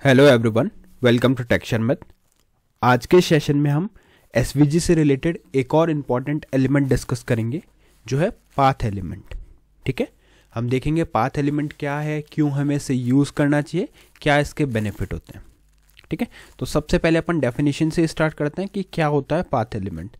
Hello everyone, welcome to texture math. आज के session में हम एसवीजी से रिलेटेड एक और इम्पॉर्टेंट एलिमेंट डिस्कस करेंगे जो है पाथ एलिमेंट। ठीक है, हम देखेंगे पाथ एलिमेंट क्या है, क्यों हमें इसे यूज़ करना चाहिए, क्या इसके बेनिफिट होते हैं। ठीक है, तो सबसे पहले अपन डेफिनेशन से स्टार्ट करते हैं कि क्या होता है पाथ एलिमेंट।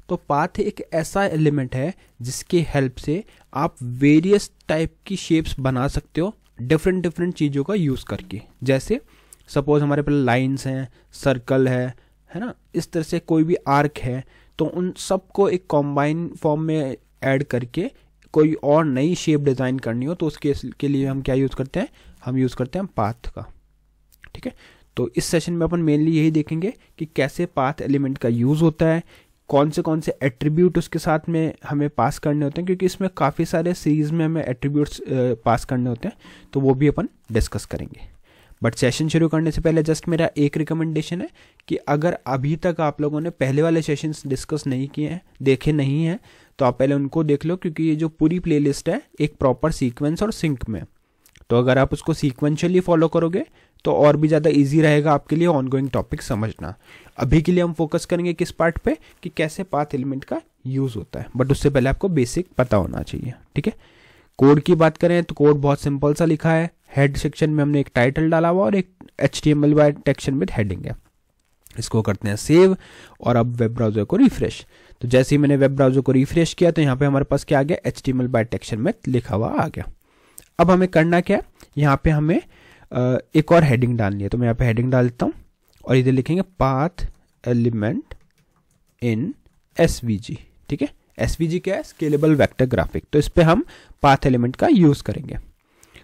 तो पाथ एक ऐसा एलिमेंट है जिसकी हेल्प से आप वेरियस टाइप की शेप्स बना सकते हो डिफरेंट चीज़ों का यूज़ करके। जैसे सपोज हमारे पास लाइंस हैं, सर्कल है ना, इस तरह से कोई भी आर्क है, तो उन सबको एक कॉम्बाइन फॉर्म में ऐड करके कोई और नई शेप डिज़ाइन करनी हो तो उसके के लिए हम क्या यूज़ करते हैं, हम यूज़ करते हैं पाथ का। ठीक है, तो इस सेशन में अपन मेनली यही देखेंगे कि कैसे पाथ एलिमेंट का यूज़ होता है, कौन से एट्रीब्यूट उसके साथ में हमें पास करने होते हैं, क्योंकि इसमें काफ़ी सारे सीरीज़ में हमें एट्रीब्यूट्स पास करने होते हैं, तो वो भी अपन डिस्कस करेंगे। बट सेशन शुरू करने से पहले जस्ट मेरा एक रिकमेंडेशन है कि अगर अभी तक आप लोगों ने पहले वाले सेशंस डिस्कस नहीं किए हैं, देखे नहीं हैं, तो आप पहले उनको देख लो, क्योंकि ये जो पूरी प्लेलिस्ट है एक प्रॉपर सीक्वेंस और सिंक में, तो अगर आप उसको सीक्वेंशियली फॉलो करोगे तो और भी ज़्यादा ईजी रहेगा आपके लिए ऑनगोइंग टॉपिक समझना। अभी के लिए हम फोकस करेंगे किस पार्ट पे, कि कैसे पाथ एलिमेंट का यूज़ होता है, बट उससे पहले आपको बेसिक पता होना चाहिए। ठीक है, कोड की बात करें तो कोड बहुत सिंपल सा लिखा है। हेड सेक्शन में हमने एक टाइटल डाला हुआ और एक HTML बाय टेक्शन विद हेडिंग है। इसको करते हैं सेव और अब वेब ब्राउज़र को रिफ्रेश। तो जैसे ही मैंने वेब ब्राउज़र को रिफ्रेश किया तो यहाँ पे हमारे पास क्या आ गया, HTML बाय टेक्शन में लिखा हुआ आ गया। अब हमें करना क्या है, यहाँ पे हमें एक और हेडिंग डालनी है, तो मैं यहाँ पे हेडिंग डाल देता हूँ और इधर लिखेंगे पाथ एलिमेंट इन SVG। ठीक है, SVG क्या है, स्केलेबल वेक्टर ग्राफिक, तो इस पर हम पाथ एलिमेंट का यूज़ करेंगे।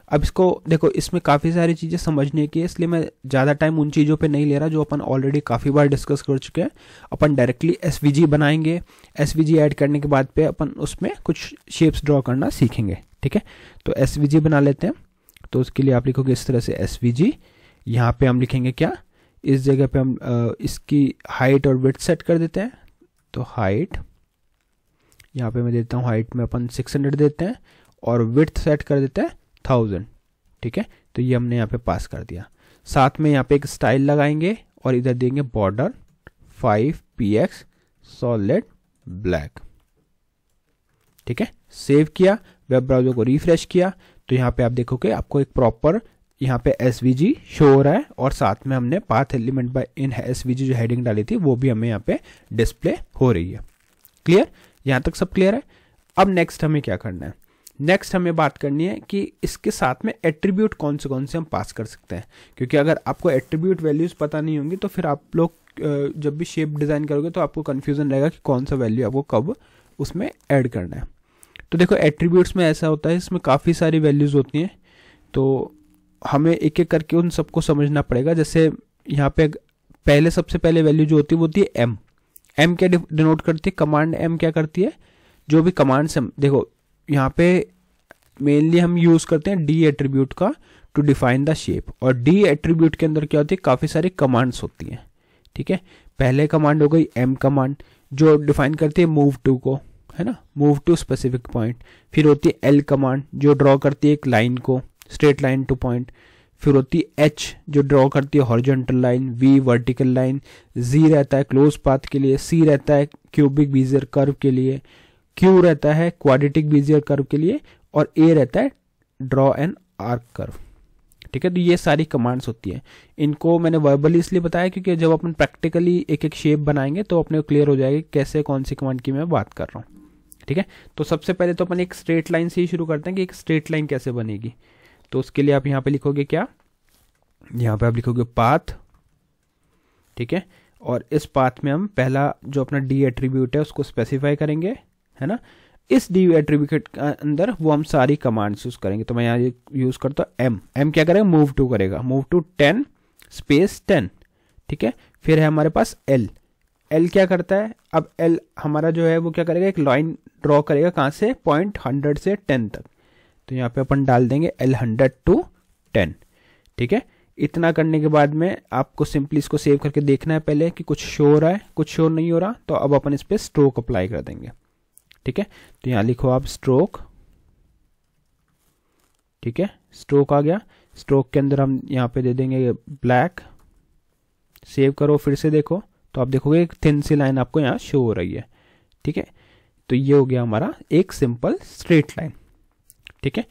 अब इसको देखो, इसमें काफ़ी सारी चीज़ें समझने की है, इसलिए मैं ज़्यादा टाइम उन चीज़ों पे नहीं ले रहा जो अपन ऑलरेडी काफ़ी बार डिस्कस कर चुके हैं। अपन डायरेक्टली SVG बनाएंगे, SVG ऐड करने के बाद पे अपन उसमें कुछ शेप्स ड्रॉ करना सीखेंगे। ठीक है, तो SVG बना लेते हैं। तो उसके लिए आप लिखोगे इस तरह से SVG। यहाँ पर हम लिखेंगे क्या, इस जगह पर हम इसकी हाइट और विड्थ सेट कर देते हैं। तो हाइट यहाँ पे मैं देता हूँ, हाइट में अपन 600 देते हैं और विड्थ सेट कर देते हैं 1000। ठीक है, तो ये हमने यहाँ पे पास कर दिया। साथ में यहाँ पे एक स्टाइल लगाएंगे और इधर देंगे बॉर्डर 5px सॉलिड ब्लैक। ठीक है, सेव किया, वेब ब्राउज़र को रिफ्रेश किया, तो यहाँ पे आप देखोगे आपको एक प्रॉपर यहाँ पे SVG शो हो रहा है और साथ में हमने path element by in SVG जो हेडिंग डाली थी वो भी हमें यहाँ पे डिस्प्ले हो रही है। क्लियर, यहाँ तक सब क्लियर है। अब नेक्स्ट हमें क्या करना है, नेक्स्ट हमें बात करनी है कि इसके साथ में एट्रीब्यूट कौन से हम पास कर सकते हैं, क्योंकि अगर आपको एट्रीब्यूट वैल्यूज़ पता नहीं होंगी तो फिर आप लोग जब भी शेप डिज़ाइन करोगे तो आपको कन्फ्यूज़न रहेगा कि कौन सा वैल्यू आपको कब उसमें ऐड करना है। तो देखो, एट्रीब्यूट्स में ऐसा होता है, इसमें काफ़ी सारी वैल्यूज़ होती हैं, तो हमें एक एक करके उन सबको समझना पड़ेगा। जैसे यहाँ पे पहले सबसे पहले वैल्यू जो होती है वो होती है M क्या डिनोट करती है, कमांड M क्या करती है, जो भी कमांड से देखो यहाँ पे मेनली हम यूज़ करते हैं D एट्रीब्यूट का टू डिफाइन द शेप, और D एट्रीब्यूट के अंदर क्या होती है, काफ़ी सारी कमांड्स होती हैं। ठीक है, पहले कमांड हो गई M कमांड जो डिफाइन करती है मूव टू को, है ना, मूव टू स्पेसिफिक पॉइंट। फिर होती है L कमांड जो ड्रॉ करती है एक लाइन को, स्ट्रेट लाइन टू पॉइंट। फिर होती है H जो ड्रॉ करती है horizontal line, V vertical line, Z रहता है क्लोज पाथ के लिए, C रहता है क्यूबिक बीजियर कर्व के लिए, Q रहता है क्वाड्रेटिक बीजियर कर्व के लिए, और A रहता है ड्रॉ एन आर्क कर्व। ठीक है, तो ये सारी कमांड्स होती हैं। इनको मैंने वर्बली इसलिए बताया क्योंकि जब अपन प्रैक्टिकली एक एक शेप बनाएंगे तो अपने को क्लियर हो जाएगा कैसे कौन सी कमांड की मैं बात कर रहा हूँ। ठीक है, तो सबसे पहले तो अपन एक स्ट्रेट लाइन से ही शुरू करते हैं कि एक स्ट्रेट लाइन कैसे बनेगी। तो उसके लिए आप यहाँ पे लिखोगे क्या, यहाँ पे आप लिखोगे पाथ। ठीक है, और इस पाथ में हम पहला जो अपना D एट्रीब्यूट है उसको स्पेसिफाई करेंगे, है ना। इस D एट्रीब्यूट के अंदर वो हम सारी कमांड्स यूज करेंगे। तो मैं यहाँ यूज करता हूँ M क्या करेगा, मूव टू करेगा, मूव टू 10 स्पेस 10। ठीक है, फिर है हमारे पास L क्या करता है, अब L हमारा जो है वो क्या करेगा, एक लाइन ड्रॉ करेगा, कहाँ से, पॉइंट 100 से 10 तक। तो यहाँ पे अपन डाल देंगे L100 to 10। ठीक है, इतना करने के बाद में आपको सिंपली इसको सेव करके देखना है पहले कि कुछ शो हो रहा है, कुछ शो नहीं हो रहा, तो अब अपन इस पर स्ट्रोक अप्लाई कर देंगे। ठीक है, तो यहाँ लिखो आप स्ट्रोक। ठीक है, स्ट्रोक आ गया। स्ट्रोक के अंदर हम यहाँ पे दे देंगे ब्लैक, सेव करो, फिर से देखो तो आप देखोगे एक थिन सी लाइन आपको यहाँ शो हो रही है। ठीक है, तो ये हो गया हमारा एक सिंपल स्ट्रेट लाइन। ठीक है,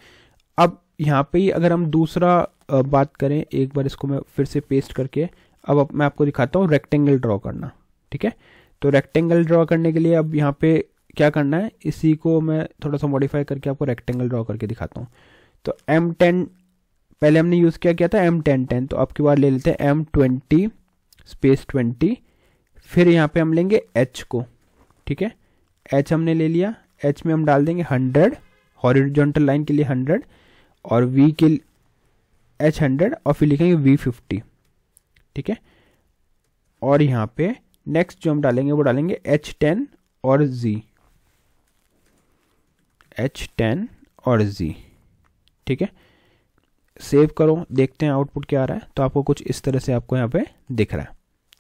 अब यहाँ पे ही अगर हम दूसरा बात करें, एक बार इसको मैं फिर से पेस्ट करके अब मैं आपको दिखाता हूँ रेक्टेंगल ड्रॉ करना। ठीक है, तो रेक्टेंगल ड्रॉ करने के लिए अब यहाँ पे क्या करना है, इसी को मैं थोड़ा सा मॉडिफाई करके आपको रेक्टेंगल ड्रॉ करके दिखाता हूँ। तो M10 पहले हमने यूज़ किया था M10, तो अब की बार ले लेते हैं M20 स्पेस 20, फिर यहाँ पे हम लेंगे H को। ठीक है, H हमने ले लिया, H में हम डाल देंगे 100, हॉरिजॉन्टल लाइन के लिए 100, और V के H 100 और फिर लिखेंगे V50। ठीक है, और यहाँ पे नेक्स्ट जो हम डालेंगे वो डालेंगे H10 और Z, H10 और Z। ठीक है, सेव करो, देखते हैं आउटपुट क्या आ रहा है। तो आपको कुछ इस तरह से आपको यहाँ पे दिख रहा है।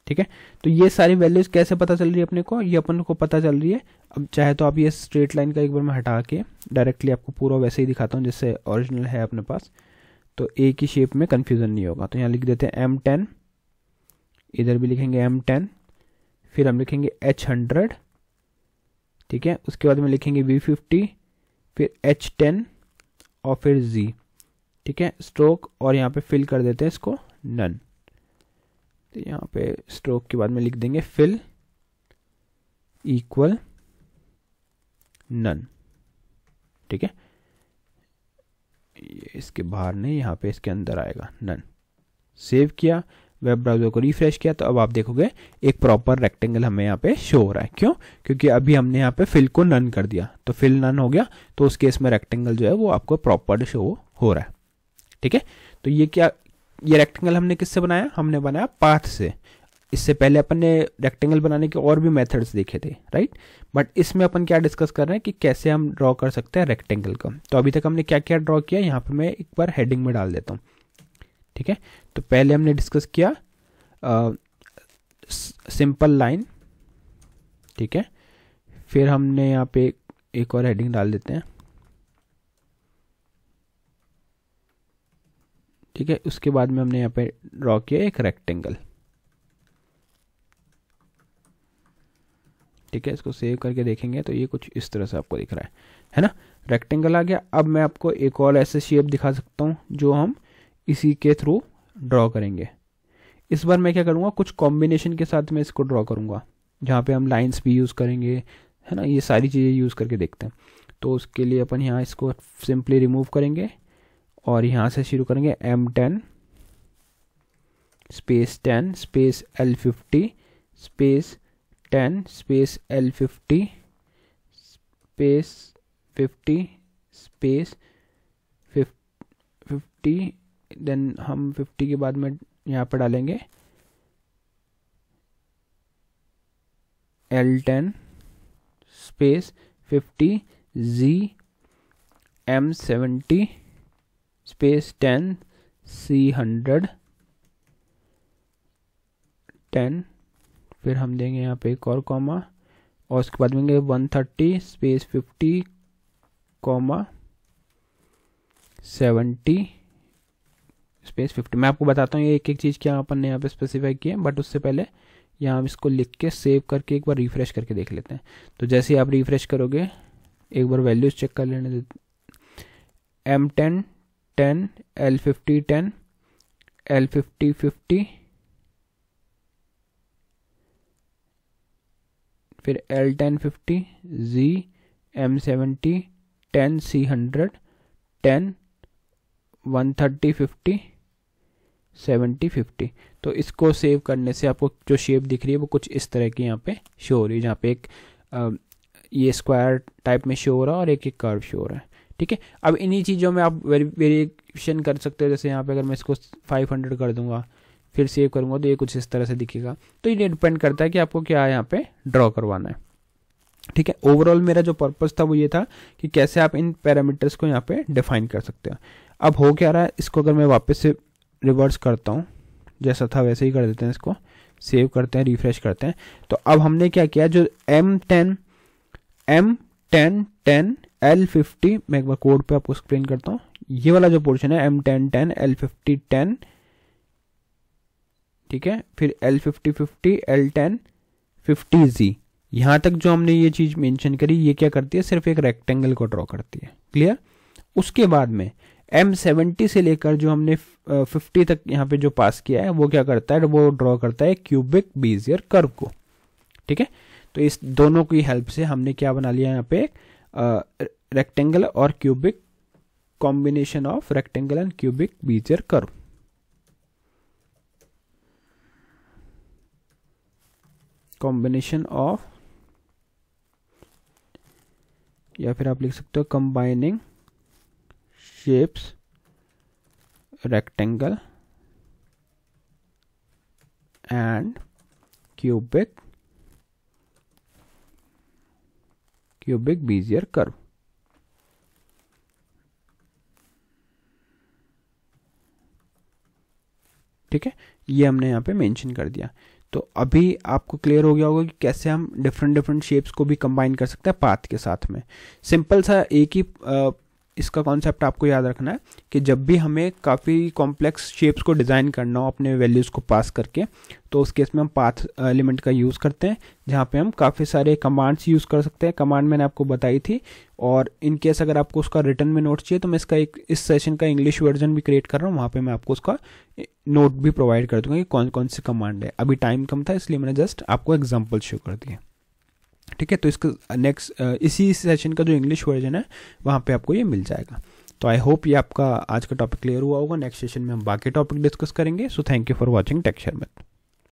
ठीक है, तो ये सारी वैल्यूज कैसे पता चल रही है अपने को, ये अपन को पता चल रही है। अब चाहे तो आप ये स्ट्रेट लाइन का एक बार मैं हटा के डायरेक्टली आपको पूरा वैसे ही दिखाता हूँ जैसे ओरिजिनल है अपने पास, तो एक ही शेप में कन्फ्यूजन नहीं होगा। तो यहाँ लिख देते हैं M10, इधर भी लिखेंगे M10, फिर हम लिखेंगे H100। ठीक है, उसके बाद में लिखेंगे V50, फिर H10 और फिर Z। ठीक है, स्ट्रोक, और यहाँ पे फिल कर देते हैं इसको नन। तो यहाँ पे स्ट्रोक के बाद में लिख देंगे फिल इक्वल नन। ठीक है, ये इसके बाहर नहीं, यहाँ पे इसके अंदर आएगा नन। सेव किया, वेब ब्राउजर को रिफ्रेश किया, तो अब आप देखोगे एक प्रॉपर रेक्टेंगल हमें यहाँ पे शो हो रहा है। क्यों? क्योंकि अभी हमने यहाँ पे फिल को नन कर दिया, तो फिल नन हो गया, तो उस केस में रेक्टेंगल जो है वो आपको प्रॉपर शो हो रहा है। ठीक है, तो ये क्या, ये रेक्टेंगल हमने किससे बनाया, हमने बनाया पाथ से। इससे पहले अपन ने रेक्टेंगल बनाने के और भी मेथड्स देखे थे, राइट, बट इसमें अपन क्या डिस्कस कर रहे हैं कि कैसे हम ड्रॉ कर सकते हैं रेक्टेंगल का। तो अभी तक हमने क्या क्या ड्रॉ किया, यहाँ पे मैं एक बार हेडिंग में डाल देता हूँ। ठीक है, तो पहले हमने डिस्कस किया सिंपल लाइन। ठीक है, फिर हमने यहाँ पे एक और हेडिंग डाल देते हैं। ठीक है, उसके बाद में हमने यहाँ पे ड्रॉ किया एक रेक्टेंगल। ठीक है, इसको सेव करके देखेंगे तो ये कुछ इस तरह से आपको दिख रहा है ना, रेक्टेंगल आ गया। अब मैं आपको एक और ऐसे शेप दिखा सकता हूँ जो हम इसी के थ्रू ड्रॉ करेंगे। इस बार मैं क्या करूँगा, कुछ कॉम्बिनेशन के साथ मैं इसको ड्रॉ करूँगा, जहाँ पे हम लाइंस भी यूज़ करेंगे, है ना, ये सारी चीज़ें यूज़ करके देखते हैं। तो उसके लिए अपन यहाँ इसको सिंपली रिमूव करेंगे और यहाँ से शुरू करेंगे M10 space 10 space L50 space 10 space L50 space 50 space 50। Then हम 50 के बाद में यहाँ पर डालेंगे L10 space 50 Z M70 space 10 C100 10, फिर हम देंगे यहाँ पे एक और कॉमा, और उसके बाद देंगे 130 स्पेस 50 कॉमा 70 स्पेस 50। मैं आपको बताता हूँ ये एक एक चीज़ क्या अपन ने यहाँ पे स्पेसिफाई की है, बट उससे पहले यहाँ हम इसको लिख के सेव करके एक बार रिफ्रेश करके देख लेते हैं। तो जैसे ही आप रिफ्रेश करोगे, एक बार वैल्यूज चेक कर लेने देते, M10 10 L50 10 L50 50, फिर L10 50 Z M70 10 C100 10 130 50 70 50। तो इसको सेव करने से आपको जो शेप दिख रही है वो कुछ इस तरह की यहाँ पे शो हो रही है, जहाँ पे एक ये स्क्वायर टाइप में शो हो रहा है और एक एक कर्व शो हो रहा है। ठीक है, अब इन्हीं चीज़ों में आप वेरिएशन कर सकते हो। जैसे यहाँ पे अगर मैं इसको 500 कर दूंगा, फिर सेव करूँगा, तो ये कुछ इस तरह से दिखेगा। तो ये डिपेंड करता है कि आपको क्या यहाँ पे ड्रॉ करवाना है। ठीक है, ओवरऑल मेरा जो पर्पस था वो ये था कि कैसे आप इन पैरामीटर्स को यहाँ पे डिफाइन कर सकते हैं। अब हो क्या रहा है, इसको अगर मैं वापस से रिवर्स करता हूँ, जैसा था वैसे ही कर देते हैं, इसको सेव करते हैं, रिफ्रेश करते हैं। तो अब हमने क्या किया, जो M10 10 L50, मैं एक बार कोड पे आपको एक्सप्लेन करता हूँ। ये वाला जो पोर्शन है M10 10 L50 10, ठीक है, फिर L50 50 L10 50Z, यहाँ तक जो हमने ये चीज़ मेंशन करी, ये क्या करती है, सिर्फ एक रेक्टेंगल को ड्रॉ करती है। क्लियर। उसके बाद में M70 से लेकर जो हमने 50 तक यहाँ पे जो पास किया है वो क्या करता है, वो ड्रॉ करता है क्यूबिक बेजियर कर्व को। ठीक है, तो इस दोनों की हेल्प से हमने क्या बना लिया यहाँ पे, रेक्टेंगल और cubic, combination of rectangle and cubic Bezier curve. Combination of, या फिर आप लिख सकते हो combining shapes rectangle and cubic Bezier curve. ठीक है, ये हमने यहाँ पे मेंशन कर दिया। तो अभी आपको क्लियर हो गया होगा कि कैसे हम डिफरेंट शेप्स को भी कंबाइन कर सकते हैं पाथ के साथ में। सिंपल सा एक ही इसका कॉन्सेप्ट आपको याद रखना है कि जब भी हमें काफ़ी कॉम्प्लेक्स शेप्स को डिज़ाइन करना हो अपने वैल्यूज़ को पास करके, तो उस केस में हम पाथ एलिमेंट का यूज़ करते हैं, जहाँ पे हम काफ़ी सारे कमांड्स यूज़ कर सकते हैं। कमांड मैंने आपको बताई थी, और इन केस अगर आपको उसका रिटर्न में नोट चाहिए तो मैं इसका एक इस सेशन का इंग्लिश वर्जन भी क्रिएट कर रहा हूँ, वहाँ पे मैं आपको उसका नोट भी प्रोवाइड कर दूंगा कि कौन कौन सी कमांड है। अभी टाइम कम था इसलिए मैंने जस्ट आपको एग्जाम्पल शो कर दिया। ठीक है, तो इसका नेक्स्ट इसी सेशन का जो इंग्लिश वर्जन है वहाँ पे आपको ये मिल जाएगा। तो आई होप ये आपका आज का टॉपिक क्लियर हुआ होगा। नेक्स्ट सेशन में हम बाकी टॉपिक डिस्कस करेंगे। So thank you for watching take शर्मत।